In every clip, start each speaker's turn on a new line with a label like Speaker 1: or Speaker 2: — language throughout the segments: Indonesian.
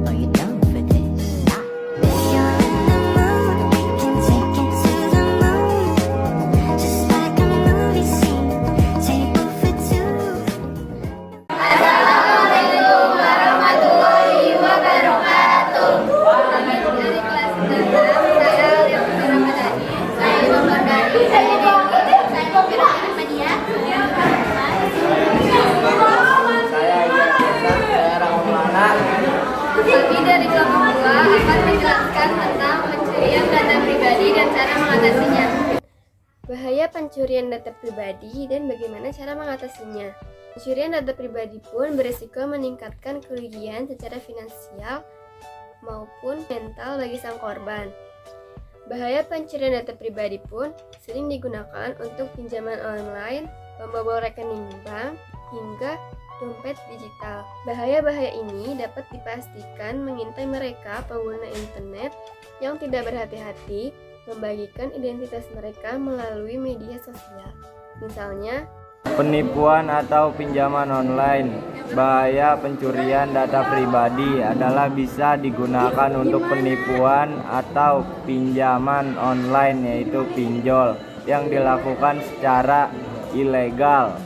Speaker 1: Are you down for this? If you're in the mood, we can take it to the moon. Just like a movie scene, table for two.
Speaker 2: Dari kelas 6, saya Leontina Ramadhani. Saya Muhammad Dani. Saya Dewi. Saya Kopira Ahmadiyah. Kami dari kelompok 2 akan menjelaskan tentang pencurian data pribadi dan cara mengatasinya. Bahaya pencurian data pribadi dan bagaimana cara mengatasinya. Pencurian data pribadi pun berisiko meningkatkan kerugian secara finansial maupun mental bagi sang korban. Bahaya pencurian data pribadi pun sering digunakan untuk pinjaman online, membobol rekening bank, hingga dompet digital. Bahaya-bahaya ini dapat dipastikan mengintai mereka pengguna internet yang tidak berhati-hati membagikan identitas mereka melalui media sosial. Misalnya,
Speaker 3: penipuan atau pinjaman online. Bahaya pencurian data pribadi adalah bisa digunakan untuk penipuan atau pinjaman online, yaitu pinjol, yang dilakukan secara ilegal.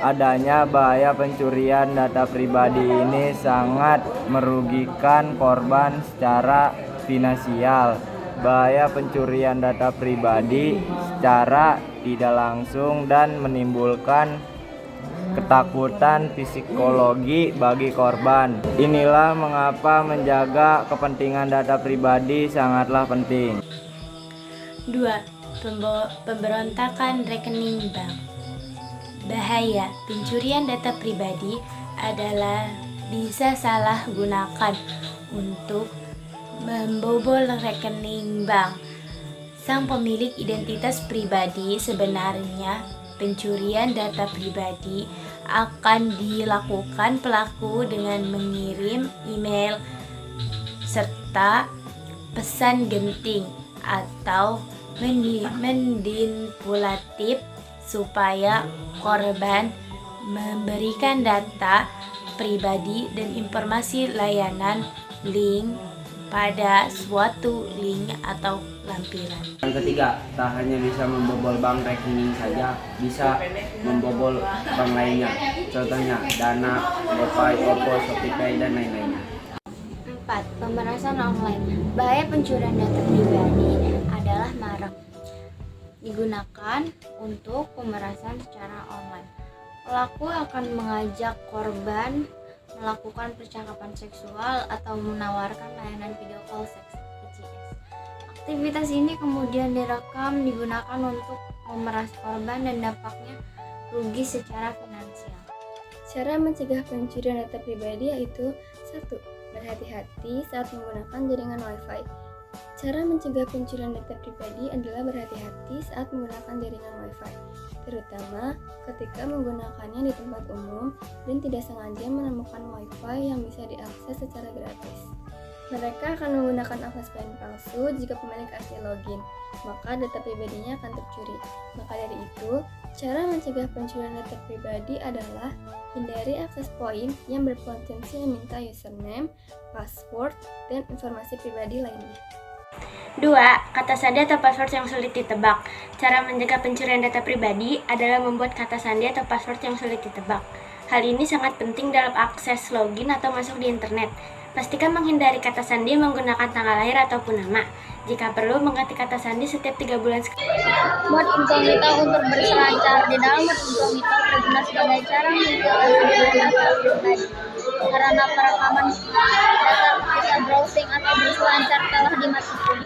Speaker 3: Adanya bahaya pencurian data pribadi ini sangat merugikan korban secara finansial. Bahaya pencurian data pribadi secara tidak langsung dan menimbulkan ketakutan psikologi bagi korban. Inilah mengapa menjaga kepentingan data pribadi sangatlah penting.
Speaker 4: 2. Pemberontakan rekening bank. Bahaya pencurian data pribadi adalah bisa salah gunakan untuk membobol rekening bank. Sang pemilik identitas pribadi sebenarnya pencurian data pribadi akan dilakukan pelaku dengan mengirim email serta pesan genting atau manipulatif supaya korban memberikan data pribadi dan informasi layanan link pada suatu link atau lampiran.
Speaker 5: Yang ketiga, tak hanya bisa membobol bank rekening saja, bisa membobol bank lainnya. Contohnya Dana, GoPay, Oppo, ShopeePay, dan lain-lainnya.
Speaker 6: 4. Pemerasan online. Bahaya pencurian data pribadi adalah marak digunakan untuk pemerasan secara online. Pelaku akan mengajak korban melakukan percakapan seksual atau menawarkan layanan video call seks (VCS). Aktivitas ini kemudian direkam digunakan untuk memeras korban dan dampaknya rugi secara finansial.
Speaker 2: cara mencegah pencurian data pribadi yaitu 1. Berhati-hati saat menggunakan jaringan Wi-Fi. Cara mencegah pencurian data pribadi adalah berhati-hati saat menggunakan jaringan Wi-Fi, terutama ketika menggunakannya di tempat umum dan tidak sengaja menemukan Wi-Fi yang bisa diakses secara gratis. Mereka akan menggunakan akses PIN palsu jika pemilik asli login, maka data pribadinya akan tercuri. Maka dari itu, cara mencegah pencurian data pribadi adalah hindari akses poin yang berpotensi meminta username, password, dan informasi pribadi lainnya.
Speaker 4: 2. Kata sandi atau password yang sulit ditebak. Cara menjaga pencurian data pribadi adalah membuat kata sandi atau password yang sulit ditebak. Hal ini sangat penting dalam akses login atau masuk di internet. Pastikan menghindari kata sandi menggunakan tanggal lahir ataupun nama. Jika perlu, mengganti kata sandi setiap 3 bulan sekali.
Speaker 6: Mode incognito untuk berselancar. Di dalam mode incognito berguna sebagai cara menjaga keamanan data pribadi. Karena perekaman data ketika browsing atau berselancar telah dimatikan.